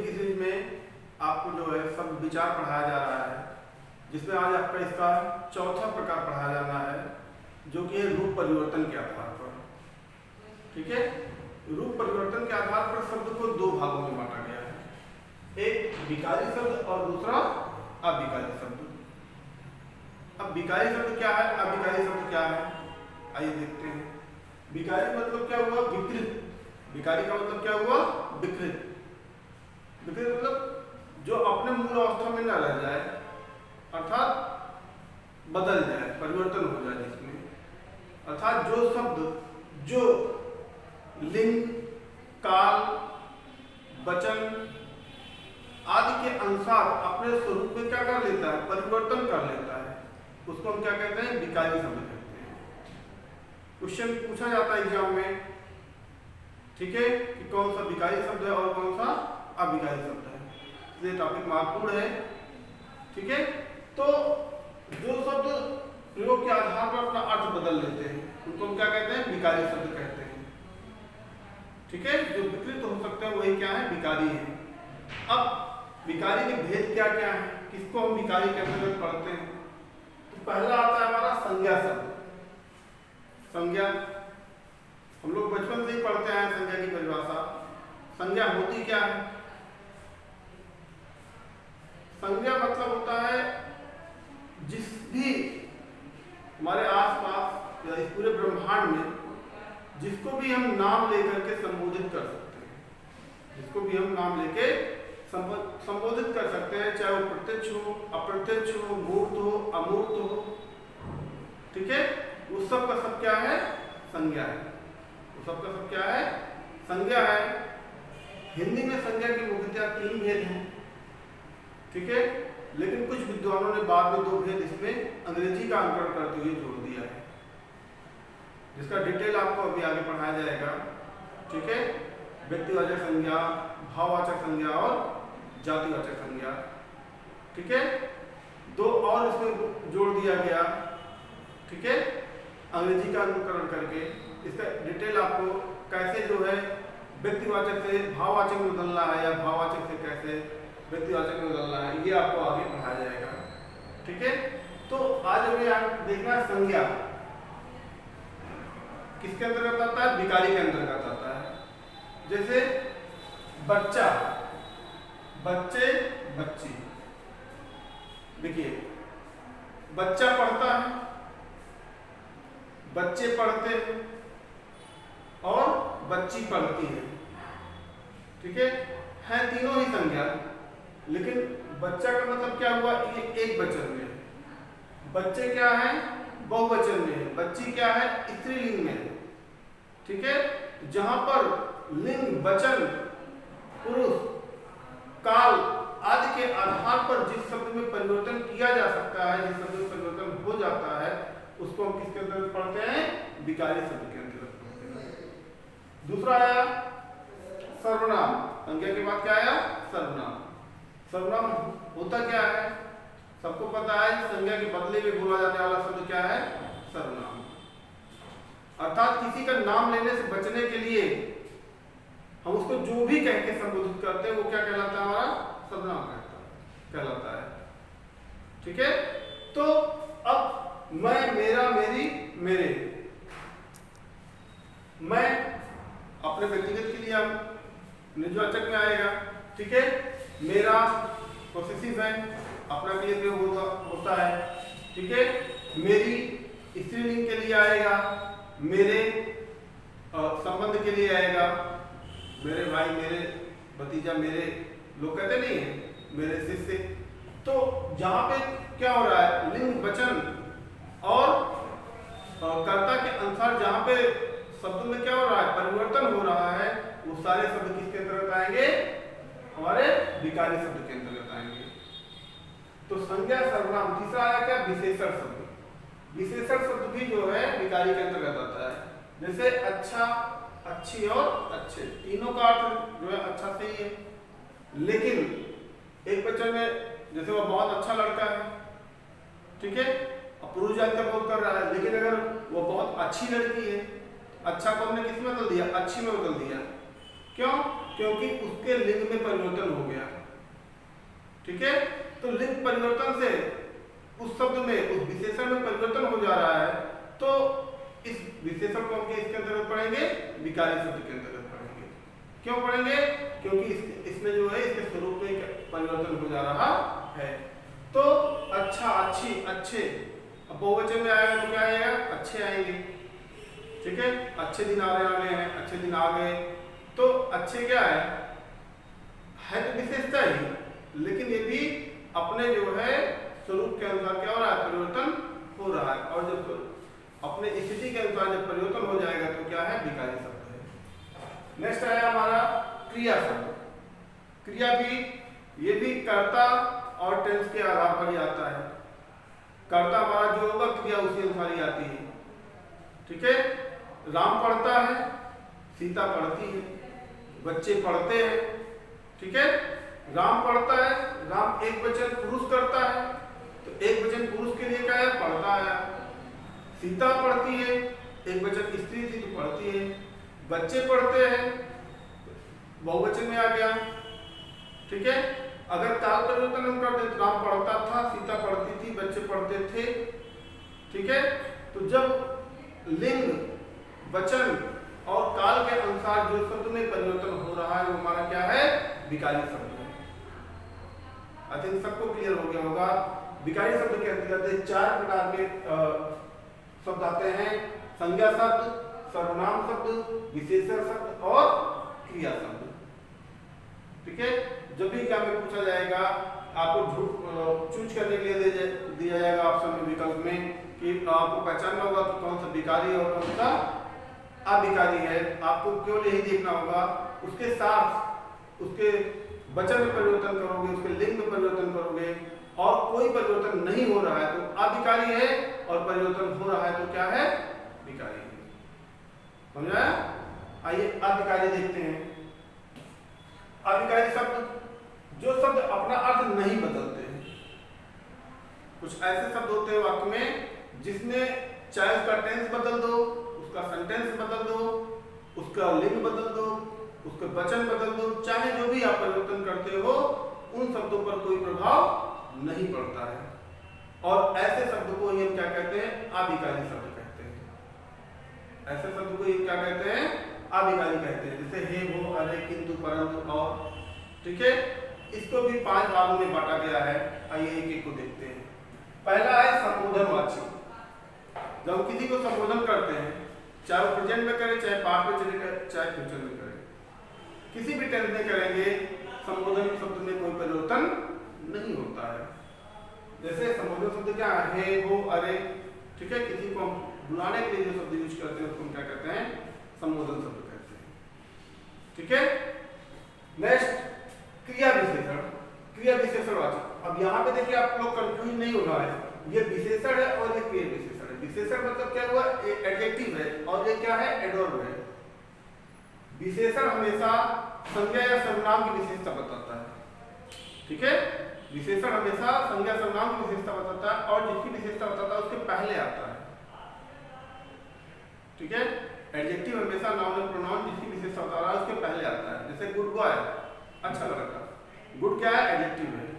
की सीरीज में आपको जो है सब विचार पढ़ाया जा रहा है, जिसमें आज आपका इसका चौथा प्रकार पढ़ाया जाना है, जो कि है रूप परिवर्तन के आधार पर। ठीक है, रूप परिवर्तन के आधार पर शब्द को दो भागों में बांटा गया है, एक विकारी शब्द और दूसरा अविकारी शब्द। अब विकारी शब्द क्या है, अविकारी शब्द क्या है, आइए देखते हैं। विकारी मतलब क्या हुआ, विकृत। विकारी का मतलब क्या हुआ, विकृत। विकृत मतलब जो अपने मूल अवस्था में न रह जाए, अर्थात बदल जाए, परिवर्तन हो जाए जिसमें, अर्थात जो शब्द जो लिंग, काल, वचन आदि के अनुसार अपने स्वरूप में क्या कर लेता है, परिवर्तन कर लेता है, उसको हम क्या कहते हैं, विकारी शब्द कहते हैं। क्वेश्चन पूछा जाता है एग्जाम में, ठीक है, कि कौन सा विकारी शब्द है और कौन सा अविकारी शब्द है। ये टॉपिक महत्वपूर्ण है। ठीक है, तो जो शब्द प्रयोग के आधार पर अपना अर्थ बदल लेते हैं उनको हम क्या कहते हैं, विकारी शब्द कहते हैं। ठीक है, जो विकृत हो सकते हैं वही क्या है, विकारी है। अब विकारी के भेद क्या क्या है, किसको हम विकारी के अंतर्गत पढ़ते हैं। तो पहला आता है हमारा संज्ञा शब्द। संज्ञा हम लोग बचपन से ही पढ़ते हैं, संज्ञा की परिभाषा। संज्ञा होती क्या है, संज्ञा मतलब होता है जिस भी हमारे आसपास या इस पूरे ब्रह्मांड में जिसको भी हम नाम लेकर के संबोधित कर सकते हैं, जिसको भी हम नाम लेके संबोधित कर सकते हैं, चाहे वो प्रत्यक्ष हो, अप्रत्यक्ष हो, मूर्त हो, अमूर्त हो। ठीक है, उस सब का सब क्या है, संज्ञा है। उस सब का सब क्या है, संज्ञा है। हिंदी में संज्ञा की मुख्यतः 3 भेद हैं। ठीक है, लेकिन कुछ विद्वानों ने बाद में 2 भेद इसमें अंग्रेजी का अनुकरण करते हुए जोड़ दिया है, जिसका डिटेल आपको अभी आगे पढ़ाया जाएगा। ठीक है, व्यक्तिवाचक संज्ञा, भाववाचक संज्ञा और जातिवाचक संज्ञा। ठीक है, 2 और इसमें जोड़ दिया गया। ठीक है, अंग्रेजी का अनुकरण करके इसका डिटेल आपको कैसे जो है व्यक्तिवाचक से भाववाचक में बदलना है या भाववाचक से कैसे व्यक्तिवाचक में बदलना है, ये आपको आगे पढ़ाया जाएगा। ठीक है, तो आज हमें देखना है संज्ञा किसके अंतर्गत आता है, विकारी के अंतर्गत आता है। जैसे बच्चा, बच्चे, बच्ची। देखिए, बच्चा पढ़ता है, बच्चे पढ़ते हैं और बच्ची पढ़ती है। ठीक है तीनों ही संज्ञा, लेकिन बच्चा का मतलब क्या हुआ, ये एक वचन में, बच्चे क्या है, बहुवचन में है, बच्ची क्या है, स्त्रीलिंग में है। ठीक है, जहां पर लिंग, वचन, पुरुष, काल आदि के आधार पर जिस शब्द में परिवर्तन किया जा सकता है, जिस शब्द में परिवर्तन हो जाता है, उसको हम किसके अंतर्गत पढ़ते हैं, विकारी शब्द के अंतर्गत पढ़ते हैं। दूसरा आया सर्वनाम। संज्ञा के बाद क्या आया, सर्वनाम। सर्वनाम होता क्या है, सबको पता है, संज्ञा के बदले में बोला जाने वाला शब्द क्या है, सर्वनाम। अर्थात किसी का नाम लेने से बचने के लिए हम उसको जो भी कह के संबोधित करते हैं वो क्या कहलाता है, हमारा सर्वनाम कहलाता है। ठीक है, तो अब मैं, मेरा, मेरी, मेरे, मैं अपने व्यक्तिगत के लिए हम निजवाचक में आएगा। ठीक है, मेरा पॉसेसिव है, अपना के लिए प्रयोग होता है। ठीक है, मेरी स्त्रीलिंग के लिए आएगा, मेरे संबंध के लिए आएगा, मेरे भाई, मेरे भतीजा, मेरे लोग कहते नहीं है, मेरे शिष्य। तो जहां पे क्या हो रहा है, लिंग, वचन और कर्ता के अनुसार जहां पे शब्द में क्या हो रहा है, परिवर्तन हो रहा है, वो सारे शब्द किसके अंतर्गत आएंगे, हमारे विकारी शब्द के अंतर्गत आएंगे। तो संज्ञा, सर्वनाम। तीसरा आया क्या, विशेषण शब्द। विशेषण शब्द भी जो है विकारी के अंतर्गत आता है। जैसे अच्छा, अच्छी और अच्छे, तीनों का अर्थ जो है अच्छा से ही है, लेकिन एक वचन में जैसे वो बहुत अच्छा लड़का है, ठीक है, अब पुरुष जाति का बोध कर रहा है, लेकिन अगर वो बहुत अच्छी लड़की है, अच्छा को हमने किस में बदल दिया, अच्छी में बदल दिया। क्यों? क्योंकि उसके लिंग में परिवर्तन हो गया। ठीक है, तो लिंग परिवर्तन से उस शब्द में, उस विशेषण में परिवर्तन हो जा रहा है, तो इस विशेषण को हम इसके अंतर्गत पढ़ेंगे, विकारी शब्द के अंतर्गत पढ़ेंगे। क्यों पढ़ेंगे? क्योंकि इसमें जो है इसके स्वरूप में परिवर्तन हो जा रहा है। तो अच्छा, अच्छी, अच्छे, अब बहुवचन में आएगा तो क्या आएगा? अच्छे आएंगे। ठीक है, अच्छे दिन आ रहे हैं, अच्छे दिन आ गए। तो अच्छे क्या है तो विशेषता ही, लेकिन ये भी अपने जो है स्वरूप के अनुसार क्या हो रहा है? परिवर्तन हो रहा है। और जब अपने स्थिति के अनुसार जब परिवर्तन हो जाएगा तो क्या है? विकारी शब्द है। नेक्स्ट आया हमारा क्रिया शब्द। क्रिया भी, ये भी कर्ता और टेंस के आधार पर ही आता है। कर्ता हमारा जो होगा, क्रिया उसी अनुसार ही आती है। ठीक है, राम पढ़ता है, सीता पढ़ती है, बच्चे पढ़ते हैं। ठीक है, राम पढ़ता है, राम एक वचन पुरुष करता है, तो एक वचन पुरुष के लिए क्या है? पढ़ता है। सीता पढ़ती है, एक वचन स्त्री थी तो पढ़ती है। बच्चे पढ़ते हैं, बहुवचन में आ गया। ठीक है, अगर काल परिवर्तन हम कर दें, राम पढ़ता था, सीता पढ़ती थी, बच्चे पढ़ते थे। ठीक है, तो जब लिंग, वचन और काल के अनुसार जो शब्द में परिवर्तन हो रहा है वो हमारा क्या है? विकारी शब्द है। आई थिंक सबको क्लियर हो गया होगा। विकारी शब्द के अंतर्गत 4 प्रकार के शब्द आते हैं: संज्ञा शब्द, सर्वनाम शब्द, विशेषण शब्द और क्रिया शब्द। ठीक है, जब भी क्या में पूछा जाएगा, आपको चूज करने के लिए दिया जाएगा ऑप्शन में, विकल्प में, कि आपको पहचानना होगा कि कौन सा विकारी और कौन सा अविकारी है। आपको केवल यही देखना होगा, उसके साथ उसके वचन में परिवर्तन करोगे, उसके लिंग में परिवर्तन करोगे और कोई परिवर्तन नहीं हो रहा है तो अविकारी है, और परिवर्तन हो रहा है तो क्या है? विकारी है। समझा? आइए अविकारी देखते हैं। अविकारी शब्द, जो शब्द अपना अर्थ नहीं बदलते हैं। कुछ ऐसे शब्द होते हैं वाक्य में जिसमें चाहे उसका टेंस बदल दो, उसका सेंटेंस बदल दो, उसका लिंग बदल दो, उसके वचन बदल दो, चाहे जो भी आप परिवर्तन करते हो, उन शब्दों पर कोई प्रभाव नहीं पड़ता है। और ऐसे शब्द को हम क्या कहते हैं? अविकारी शब्द कहते हैं। ऐसे शब्द को क्या कहते हैं? अविकारी कहते हैं। जैसे हे, वो, अरे, किंतु, परंतु और। ठीक है, इसको भी 5 भागों में बांटा गया है। आइए एक एक को देखते हैं। पहला है संबोधनवाची। जब हम किसी को संबोधन करते हैं, चाहे वो प्रेजेंट में करें, चाहे पास्ट में चले, चाहे फ्यूचर में करें, किसी भी टेंस में करेंगे, संबोधन शब्द में कोई परिवर्तन नहीं होता है। जैसे संबोधन शब्द क्या है? हे, वो, अरे। ठीक है, किसी को हम बुलाने के लिए जो शब्द यूज करते हैं उसको हम क्या कहते हैं? संबोधन शब्द कहते हैं। ठीक है, नेक्स्ट क्रिया विशेषण। क्रिया विशेषणवाचक। अब यहाँ पे देखिए, आप लोग कंफ्यूज नहीं होना है, ये विशेषण है और ये क्रिया विशेषण है। विशेषण मतलब क्या हुआ? एडजेक्टिव है, और ये क्या है? एडवर्ब है। विशेषण हमेशा संज्ञा या सर्वनाम की विशेषता बताता है। ठीक है, विशेषण हमेशा संज्ञा सर्वनाम की विशेषता बताता है, और जिसकी विशेषता बताता है उसके पहले आता है। ठीक है, एडजेक्टिव हमेशा नाउन और प्रोनाउन जिसकी विशेषता बता रहा है उसके पहले आता है। जैसे गुड बॉय, अच्छा लड़का। गुड क्या है? एडजेक्टिव है।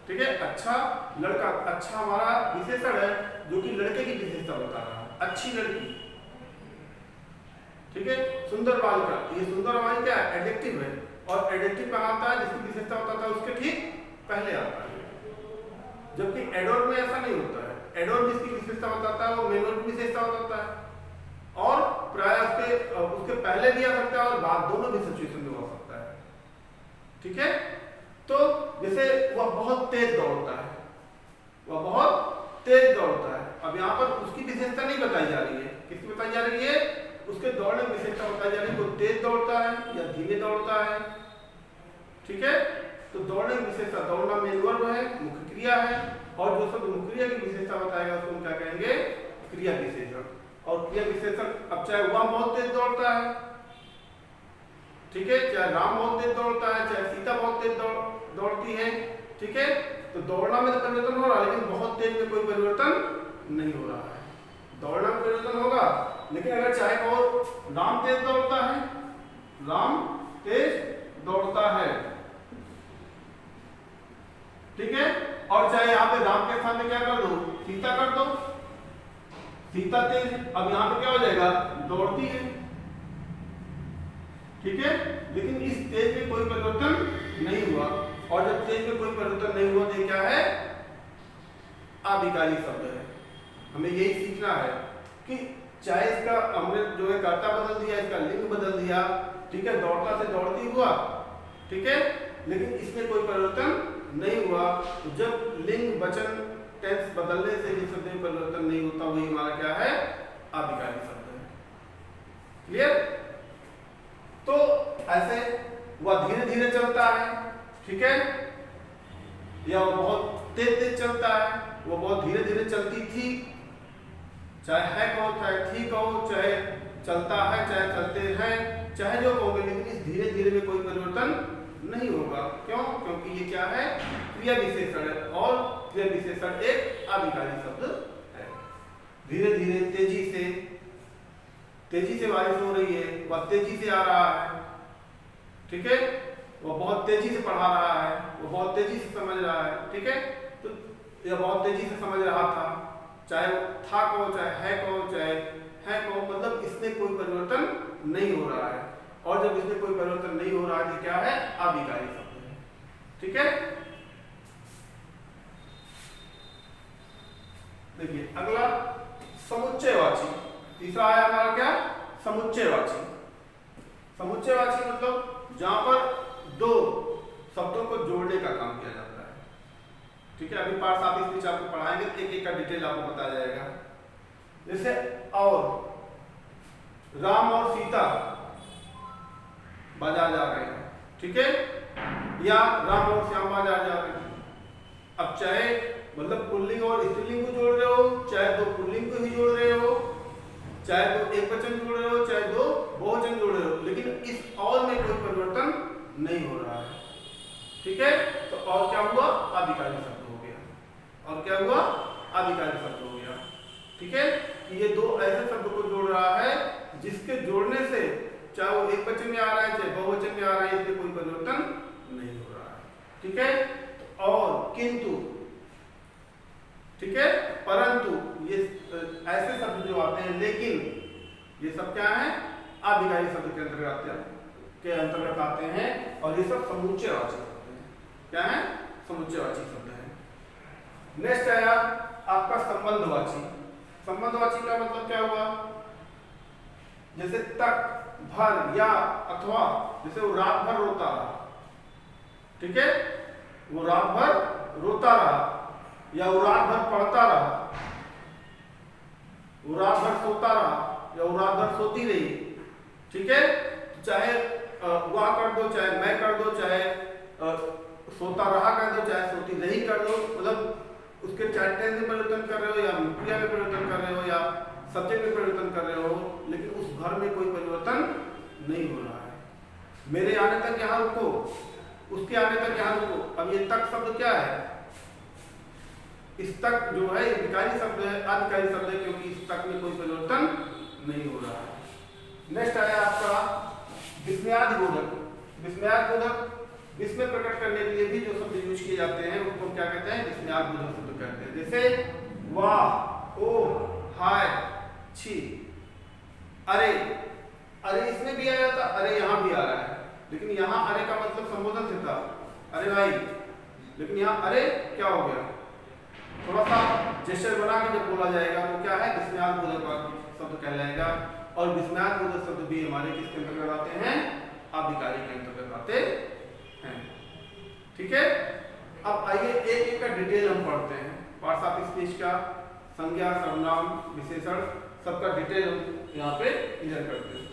ठीक है, अच्छा लड़का, अच्छा हमारा विशेषण है जो कि लड़के की विशेषता बता रहा है। अच्छी लड़की। ठीक है, सुंदर बालिका, ये सुंदर बालिका क्या है? एडजेक्टिव है, और एडजेक्टिव कहाँ आता है? जिसकी विशेषता बताता है उसके ठीक पहले आता है। जबकि एडवर्ब में ऐसा नहीं होता है। एडवर्ब जिसकी विशेषता बताता है वो मेन वर्ब की विशेषता बताता है, और प्राय उसके पहले भी आ सकता है और बाद, दोनों भी सिचुएशन में हो सकता है। ठीक है, तो जैसे वह बहुत तेज दौड़ता है, वह बहुत तेज दौड़ता है। अब यहाँ पर उसकी विशेषता नहीं बताई जा रही है, किसकी बताई जा रही है? उसके दौड़ने की विशेषता बताई जा रही है, वो तेज दौड़ता है या धीमे दौड़ता है। ठीक है, तो दौड़ने की विशेषता, दौड़ना मेन वर्ब है, मुख्य क्रिया है, और जो शब्द मुख्य क्रिया की विशेषता बताएगा उसको हम क्या कहेंगे? क्रिया विशेषण। और क्रिया विशेषण, अब चाहे वह बहुत तेज दौड़ता है, ठीक है, चाहे राम बहुत तेज दौड़ता है, चाहे सीता बहुत तेज दौड़ती है। ठीक है, तो दौड़ना में तो परिवर्तन हो रहा है, लेकिन बहुत तेज में कोई परिवर्तन नहीं हो रहा है। दौड़ना परिवर्तन होगा, लेकिन अगर चाहे और राम तेज दौड़ता है, राम तेज दौड़ता है, ठीक है। और चाहे यहाँ पे राम के स्थान में क्या कर दो, सीता कर दो, सीता तेज, अब यहाँ पे क्या हो जाएगा, दौड़ती है, ठीक है। लेकिन इस तेज में कोई परिवर्तन नहीं हुआ, और जब तेज में कोई परिवर्तन नहीं हुआ तो क्या है, अभिकारी शब्द है। हमें यही सीखना है कि चाहे इसका हमने जो है कर्ता बदल दिया, इसका लिंग बदल दिया, ठीक है, दौड़ता से दौड़ती हुआ, ठीक है, लेकिन इसमें कोई परिवर्तन नहीं हुआ। तो जब लिंग वचन टेंस बदलने से जिस शब्द में परिवर्तन नहीं होता वही हमारा क्या है, अभिकारी शब्द है। क्लियर? तो ऐसे वह धीरे धीरे चलता है, ठीक है, या वो बहुत तेज तेज चलता है, वो बहुत धीरे धीरे चलती थी, चाहे है कहो, चाहे थी कहो, चाहे चलता है, चाहे चलते हैं, चाहे जो कहोगे, लेकिन इस धीरे धीरे में कोई परिवर्तन नहीं होगा। क्यों? क्योंकि ये क्या है, क्रिया विशेषण है, और क्रिया विशेषण एक अभिकारी शब्द है। धीरे धीरे तेजी से बारिश हो रही है, वह तेजी से आ रहा है, ठीक है, वो बहुत तेजी से पढ़ा रहा है, वो बहुत तेजी से समझ रहा है, ठीक है। तो यह बहुत तेजी से समझ रहा था, चाहे था कहो, चाहे है कहो, चाहे है कहो, मतलब इसमें कोई परिवर्तन नहीं हो रहा है। और जब इसमें कोई परिवर्तन नहीं हो रहा है तो क्या है, अभिकारी शब्द है, ठीक है। देखिए अगला समुच्चयवाची, तीसरा आया हमारा क्या, समुच्चयवाची। समुच्चयवाची मतलब जहां पर दो शब्दों को जोड़ने का काम किया जाता है, ठीक है। अभी पार्ट 7 स्पीच आपको पढ़ाएंगे, एक एक का डिटेल आपको बताया जाएगा। जैसे और राम और सीता बाजार जा रहे हैं, ठीक है, या राम और श्याम बाजार जा रहे हैं। अब चाहे मतलब पुल्लिंग और स्त्रीलिंग को जोड़ रहे हो, चाहे दो पुल्लिंग को ही जोड़ रहे हो, चाहे दो एक वचन जोड़ रहे हो, चाहे दो बहुवचन जोड़ रहे हो, लेकिन इस और में कोई परिवर्तन नहीं हो रहा है, ठीक है। तो और क्या हुआ, अभिकारी शब्द हो गया, और क्या हुआ, अभिकारी शब्द हो गया, ठीक है। कि ये दो ऐसे शब्द को जोड़ रहा है जिसके जोड़ने से चाहे वो एक वचन में आ रहा है, चाहे बहुवचन में आ रहा है, इसमें कोई परिवर्तन नहीं हो रहा है, ठीक है। तो और, किंतु, ठीक है, परंतु, ये ऐसे शब्द जो आते हैं, लेकिन ये सब क्या है, अभिकारी शब्द के अंतर्गत आते हैं, और ये सब समुच्चयवाची शब्द हैं। क्या है, समुच्चयवाची शब्द है। नेक्स्ट आया आपका संबंधवाची। संबंधवाची का मतलब क्या हुआ, जैसे तक, भर, या, अथवा, जैसे वो रात भर रोता रहा, ठीक है, वो रात भर रोता रहा, या वो रात भर पढ़ता रहा, वो रात भर सोता रहा, या वो रात भर सोती रही, ठीक है। चाहे वह कर दो, चाहे मैं कर दो, चाहे सोता रहा कर दो, चाहे सोती रही कर दो, मतलब उसके चाहे टेंस में परिवर्तन कर रहे हो, या क्रिया में परिवर्तन कर रहे हो, या सब्जेक्ट में परिवर्तन कर रहे हो, लेकिन उस घर में कोई परिवर्तन नहीं हो रहा है। मेरे आने तक यहाँ रुको, उसके आने तक यहाँ रुको। अब ये तक शब्द क्या है, इस तक जो है विकारी शब्द है, अभिकारी शब्द है, क्योंकि इस तक में कोई परिवर्तन नहीं हो रहा है। नेक्स्ट आया आपका विस्मयादिबोधक। विस्मयादिबोधक विस्मय प्रकट करने के लिए भी जो शब्द यूज किए जाते हैं उसको क्या कहते हैं, विस्मयादिबोधक शब्द कहते हैं। जैसे वाह, ओ, हाय, छी, अरे। अरे इसमें भी आया था, अरे यहाँ भी आ रहा है, लेकिन यहाँ अरे का मतलब संबोधन से था, अरे भाई, लेकिन यहाँ अरे क्या हो गया, थोड़ा सा जेस्चर बना के जब बोला जाएगा तो क्या है, विस्मयादिबोधक शब्द कहलाएगा। और विस्मयादिबोधक शब्द भी हमारे किसके अंतर्गत आते हैं, अभिकारी के अंतर्गत आते हैं, ठीक है। अब आइए एक एक का डिटेल हम पढ़ते हैं। पार्ट 7 स्पीच का संज्ञा, सर्वनाम, विशेषण सबका डिटेल हम यहाँ पे क्लियर करते हैं।